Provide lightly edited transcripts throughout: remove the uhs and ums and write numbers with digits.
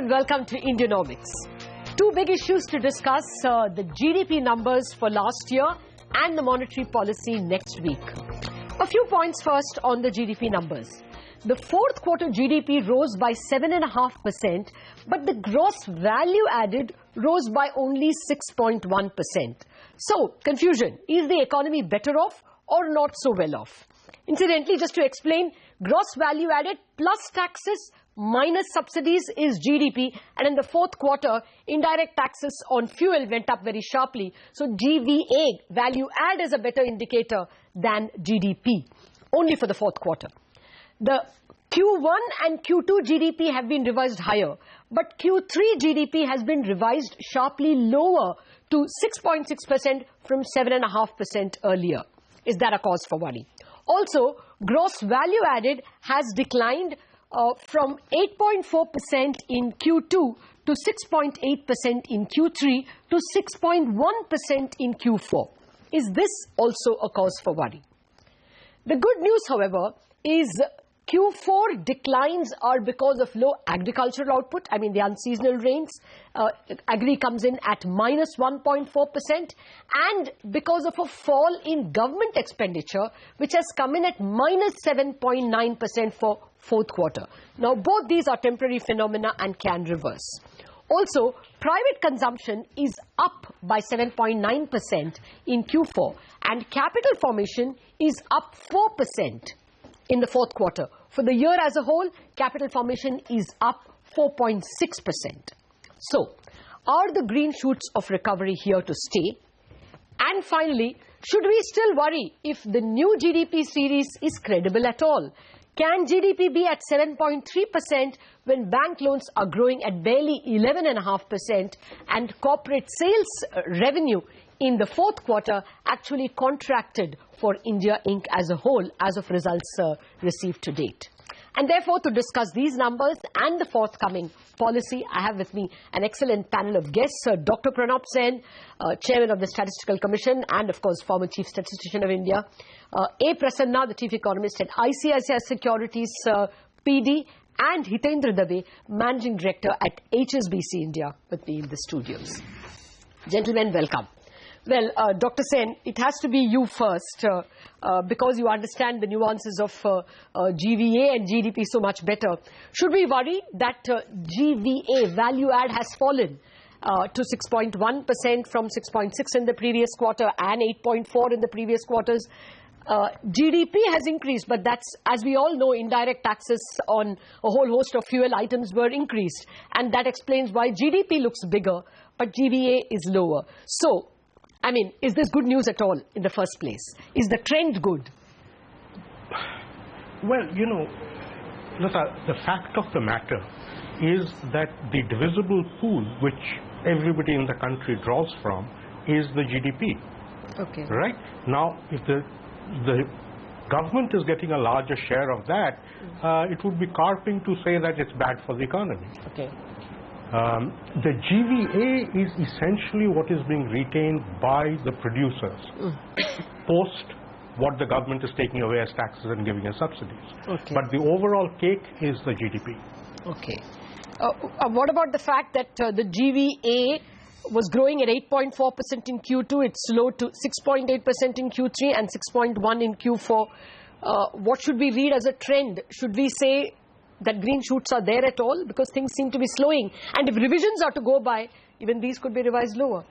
and welcome to Indianomics. Two big issues to discuss, the GDP numbers for last year and the monetary policy next week. A few points first on the GDP numbers. The fourth quarter GDP rose by 7.5%, but the gross value added rose by only 6.1%. So, confusion. Is the economy better off or not so well off? Incidentally, just to explain, gross value added plus taxes minus subsidies is GDP, and in the fourth quarter, indirect taxes on fuel went up very sharply. So GVA, value add, is a better indicator than GDP, only for the fourth quarter. The Q1 and Q2 GDP have been revised higher, but Q3 GDP has been revised sharply lower to 6.6% from 7.5% earlier. Is that a cause for worry? Also, gross value added has declined from 8.4% in Q2 to 6.8% in Q3 to 6.1% in Q4. Is this also a cause for worry? The good news, however, is Q4 declines are because of low agricultural output. I mean, the unseasonal rains. Agri comes in at minus 1.4%, and because of a fall in government expenditure, which has come in at minus 7.9% for fourth quarter. Now, both these are temporary phenomena and can reverse. Also, private consumption is up by 7.9% in Q4, and capital formation is up 4% in the fourth quarter. For the year as a whole, capital formation is up 4.6%. So, are the green shoots of recovery here to stay? And finally, should we still worry if the new GDP series is credible at all? Can GDP be at 7.3% when bank loans are growing at barely 11.5% and corporate sales revenue in the fourth quarter actually contracted for India Inc. as a whole as of results received to date? And therefore, to discuss these numbers and the forthcoming policy, I have with me an excellent panel of guests. Dr. Pronob Sen, Chairman of the Statistical Commission and, of course, former Chief Statistician of India. A. Prasanna, the Chief Economist at ICICI Securities PD. And Hitendra Dave, Managing Director at HSBC India, with me in the studios. Gentlemen, welcome. Well, Dr. Sen, it has to be you first because you understand the nuances of GVA and GDP so much better. Should we worry that GVA, value add, has fallen to 6.1% from 6.6% in the previous quarter and 8.4% in the previous quarters? GDP has increased, but that's, as we all know, indirect taxes on a whole host of fuel items were increased. And that explains why GDP looks bigger, but GVA is lower. So, I mean, is this good news at all in the first place? Is the trend good? Well, you know, Latha, the fact of the matter is that the divisible pool which everybody in the country draws from is the GDP. Okay. Right? Now, if the government is getting a larger share of that, it would be carping to say that it's bad for the economy. Okay. The GVA is essentially what is being retained by the producers post what the government is taking away as taxes and giving as subsidies. Okay. But the overall cake is the GDP. Okay. What about the fact that the GVA was growing at 8.4% in Q2, it slowed to 6.8% in Q3 and 6.1% in Q4. What should we read as a trend? Should we say that green shoots are there at all? Because things seem to be slowing. And if revisions are to go by, even these could be revised lower.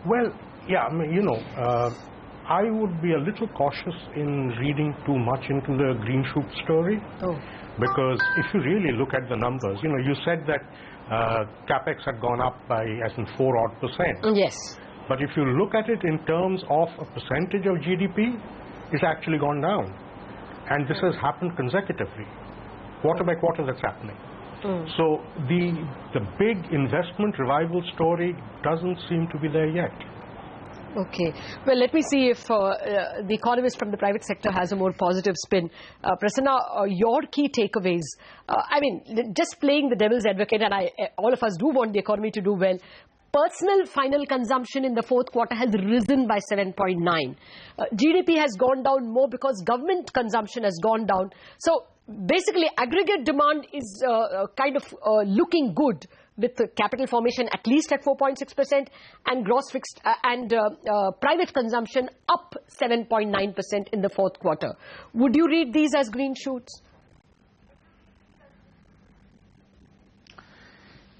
Well, yeah, I mean, you know, I would be a little cautious in reading too much into the green shoot story. Oh. Because if you really look at the numbers, you know, you said that capex had gone up by, as in 4-odd%. Yes. But if you look at it in terms of a percentage of GDP, it's actually gone down. And this has happened consecutively. Quarter by quarter, that's happening. So the big investment revival story doesn't seem to be there yet. Okay. Well, let me see if the economist from the private sector has a more positive spin. Prasanna, your key takeaways. I mean, just playing the devil's advocate, and all of us do want the economy to do well. Personal final consumption in the fourth quarter has risen by 7.9. GDP has gone down more because government consumption has gone down. So, basically aggregate demand is kind of looking good, with the capital formation at least at 4.6% and gross fixed and private consumption up 7.9% in the fourth quarter. Would you read these as green shoots?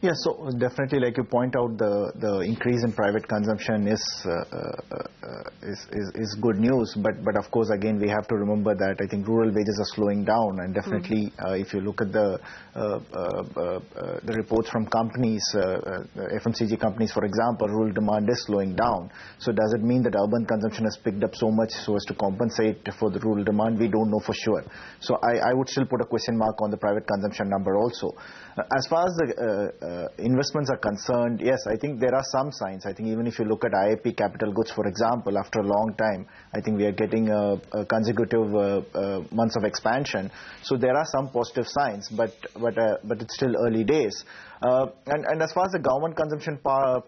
Yeah, so definitely, like you point out, the increase in private consumption is good news. But of course, again, we have to remember that I think rural wages are slowing down, and definitely, if you look at the reports from companies, FMCG companies, for example, rural demand is slowing down. So does it mean that urban consumption has picked up so much so as to compensate for the rural demand? We don't know for sure. So I would still put a question mark on the private consumption number also. As far as the investments are concerned, yes, I think there are some signs. I think even if you look at IIP capital goods, for example, after a long time, I think we are getting consecutive months of expansion. So there are some positive signs, but it's still early days. And as far as the government consumption part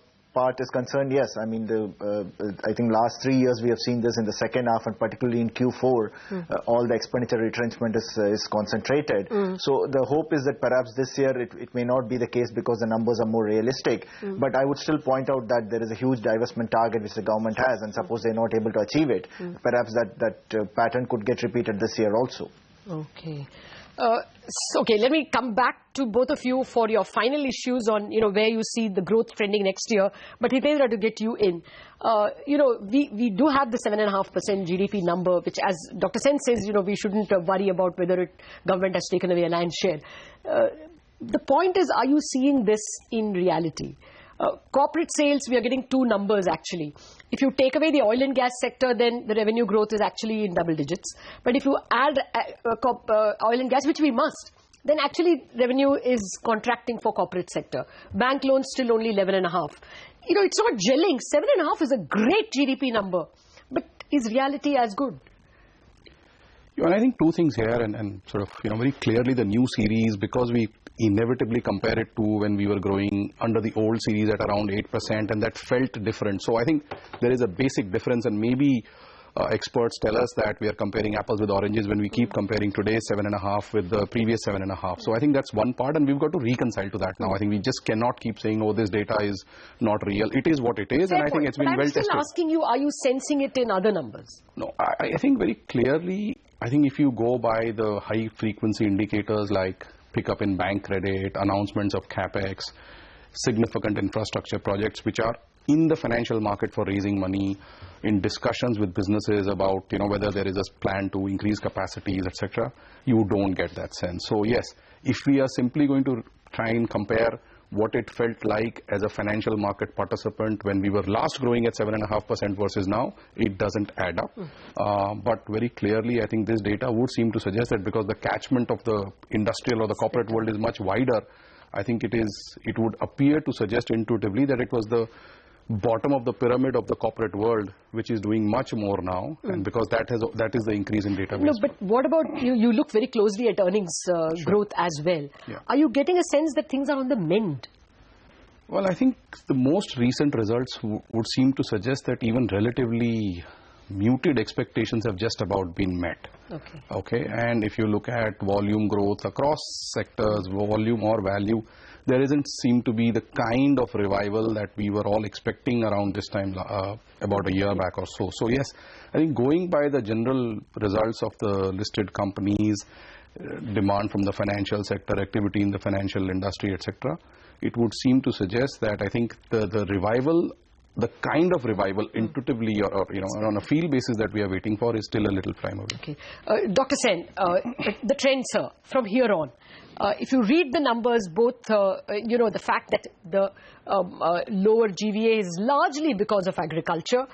is concerned, yes, I mean, I think last 3 years we have seen this in the second half, and particularly in Q4, all the expenditure retrenchment is concentrated. So the hope is that perhaps this year it may not be the case because the numbers are more realistic. But I would still point out that there is a huge divestment target which the government has, and suppose they're not able to achieve it, perhaps that pattern could get repeated this year also. Okay. Okay, let me come back to both of you for your final issues on, where you see the growth trending next year. But Hitendra, to get you in, we do have the 7.5% GDP number, which, as Dr. Sen says, we shouldn't worry about whether government has taken away a lion's share. The point is, are you seeing this in reality? Corporate sales, we are getting two numbers actually. If you take away the oil and gas sector, then the revenue growth is actually in double digits. But if you add oil and gas, which we must, then actually revenue is contracting for corporate sector. Bank loans still only 11.5. It's not gelling. 7.5 is a great GDP number. But is reality as good? And I think two things here, and sort of, very clearly the new series, because we inevitably compare it to when we were growing under the old series at around 8%, and that felt different. So I think there is a basic difference, and maybe experts tell us that we are comparing apples with oranges when we keep comparing today's 7.5 with the previous 7.5. So I think that's one part, and we've got to reconcile to that now. I think we just cannot keep saying, oh, this data is not real. It is what it is, and I think it's been well tested. I'm still asking you, are you sensing it in other numbers? No, I think very clearly, I think if you go by the high frequency indicators like pickup in bank credit, announcements of capex, significant infrastructure projects which are in the financial market for raising money, in discussions with businesses about whether there is a plan to increase capacities, etc., you don't get that sense. So yes, if we are simply going to try and compare what it felt like as a financial market participant when we were last growing at 7.5% versus now, it doesn't add up. But very clearly, I think this data would seem to suggest that because the catchment of the industrial or the corporate world is much wider, I think it would appear to suggest intuitively that it was the bottom of the pyramid of the corporate world which is doing much more now, and because that is the increase in database. No, but what about you look very closely at earnings growth as well. Yeah. Are you getting a sense that things are on the mend? Well, I think the most recent results would seem to suggest that even relatively muted expectations have just about been met. Okay, and if you look at volume growth across sectors, volume or value, there isn't seem to be the kind of revival that we were all expecting around this time about a year back or so. So yes, I think going by the general results of the listed companies, demand from the financial sector, activity in the financial industry, etc., it would seem to suggest that I think the revival, the kind of revival intuitively or on a field basis that we are waiting for is still a little primary. Okay, Dr. Sen, the trend, sir, from here on. If you read the numbers, both, the fact that the lower GVA is largely because of agriculture,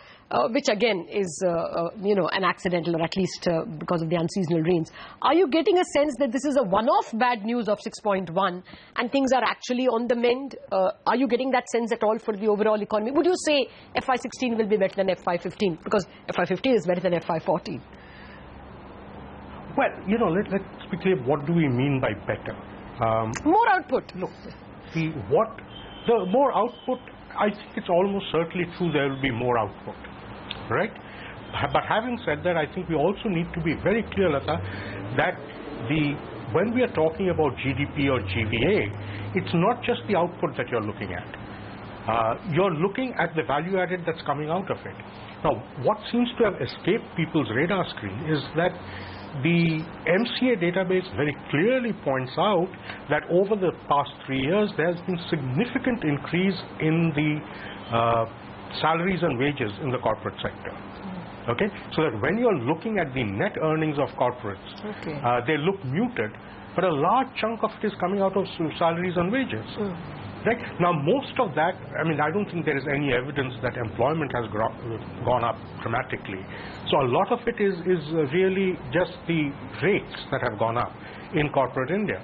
which again is, an accidental, or at least because of the unseasonal rains. Are you getting a sense that this is a one-off bad news of 6.1 and things are actually on the mend? Are you getting that sense at all for the overall economy? Would you say FY16 will be better than FY15? Because FY15 is better than FY14. Well, let's be clear, what do we mean by better? More output. Look, the more output, I think it's almost certainly true there will be more output, right? But having said that, I think we also need to be very clear, Latha, that the when we are talking about GDP or GVA, it's not just the output that you're looking at. You're looking at the value added that's coming out of it. Now, what seems to have escaped people's radar screen is that the MCA database very clearly points out that over the past 3 years, there's been significant increase in the salaries and wages in the corporate sector. Okay, so that when you're looking at the net earnings of corporates, they look muted, but a large chunk of it is coming out of salaries and wages. Right? Now, most of that, I mean, I don't think there is any evidence that employment has gone up dramatically. So a lot of it is really just the rates that have gone up in corporate India.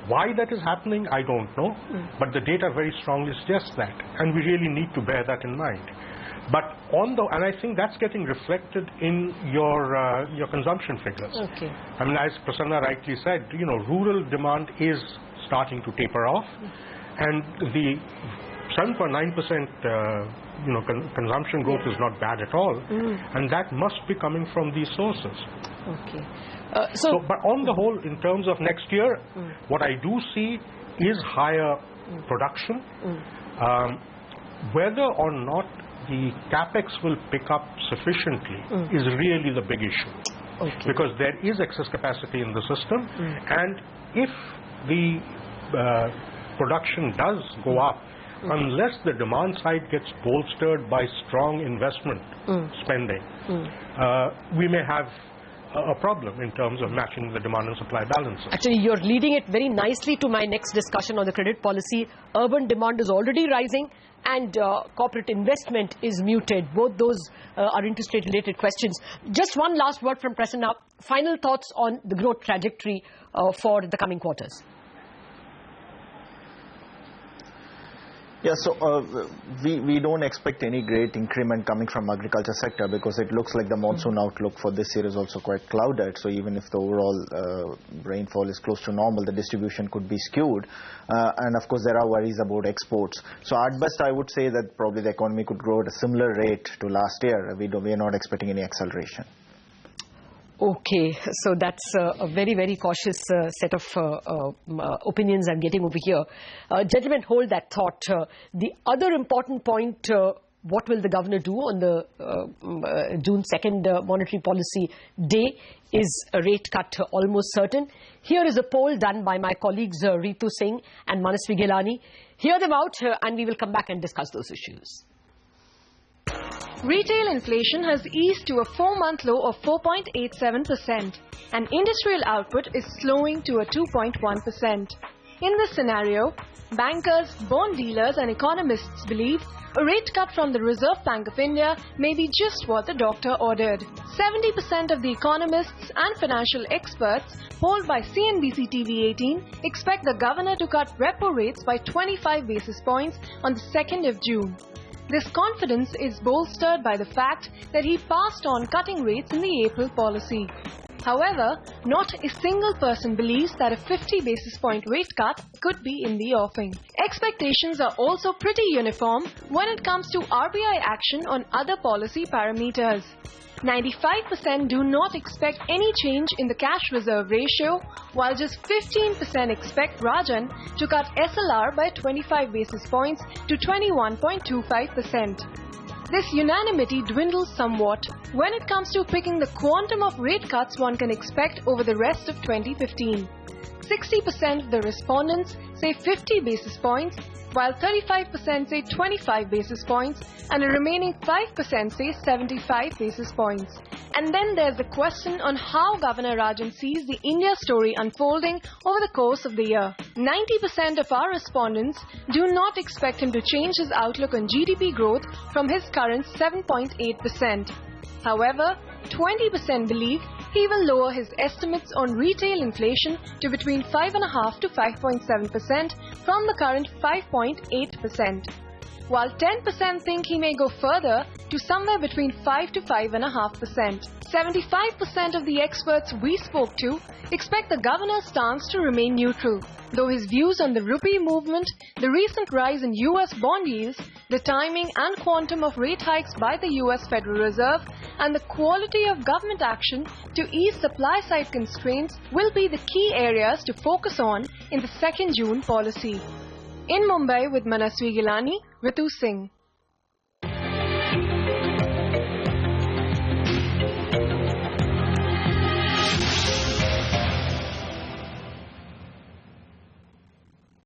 Why that is happening, I don't know, but the data very strongly suggests that, and we really need to bear that in mind. But and I think that's getting reflected in your consumption figures. Okay. I mean, as Prasanna rightly said, rural demand is starting to taper off, and the 7.9% consumption growth is not bad at all, and that must be coming from these sources. Okay. But on the whole, in terms of next year, what I do see is higher production. Whether or not the capex will pick up sufficiently is really the big issue. Okay. Because there is excess capacity in the system, and if the production does go up, unless the demand side gets bolstered by strong investment spending, we may have a problem in terms of matching the demand and supply balances. Actually, you're leading it very nicely to my next discussion on the credit policy. Urban demand is already rising, and corporate investment is muted. Both those are interest rate related questions. Just one last word from Prasanna. Final thoughts on the growth trajectory for the coming quarters. Yeah, so we don't expect any great increment coming from agriculture sector, because it looks like the monsoon outlook for this year is also quite clouded. So even if the overall rainfall is close to normal, the distribution could be skewed. And of course, there are worries about exports. So at best, I would say that probably the economy could grow at a similar rate to last year. We are not expecting any acceleration. Okay, so that's a very, very cautious set of opinions I'm getting over here. Gentlemen, hold that thought. The other important point, what will the governor do on the June 2nd monetary policy day? Is a rate cut almost certain? Here is a poll done by my colleagues Ritu Singh and Manasvi Gilani. Hear them out and we will come back and discuss those issues. Retail inflation has eased to a 4-month low of 4.87%, and industrial output is slowing to a 2.1%. In this scenario, bankers, bond dealers and economists believe a rate cut from the Reserve Bank of India may be just what the doctor ordered. 70% of the economists and financial experts polled by CNBC TV 18 expect the governor to cut repo rates by 25 basis points on the 2nd of June. This confidence is bolstered by the fact that he passed on cutting rates in the April policy. However, not a single person believes that a 50 basis point rate cut could be in the offing. Expectations are also pretty uniform when it comes to RBI action on other policy parameters. 95% do not expect any change in the cash reserve ratio, while just 15% expect Rajan to cut SLR by 25 basis points to 21.25%. This unanimity dwindles somewhat when it comes to picking the quantum of rate cuts one can expect over the rest of 2015. 60% of the respondents say 50 basis points, while 35% say 25 basis points, and the remaining 5% say 75 basis points. And then there's the question on how Governor Rajan sees the India story unfolding over the course of the year. 90% of our respondents do not expect him to change his outlook on GDP growth from his current 7.8%. However, 20% believe he will lower his estimates on retail inflation to between 5.5% to 5.7% from the current 5.8%, while 10% think he may go further to somewhere between 5 to 5.5%. 75% of the experts we spoke to expect the governor's stance to remain neutral, though his views on the rupee movement, the recent rise in US bond yields, the timing and quantum of rate hikes by the US Federal Reserve, and the quality of government action to ease supply-side constraints will be the key areas to focus on in the 2nd June policy. In Mumbai with Manaswi Gilani, Ritu Singh.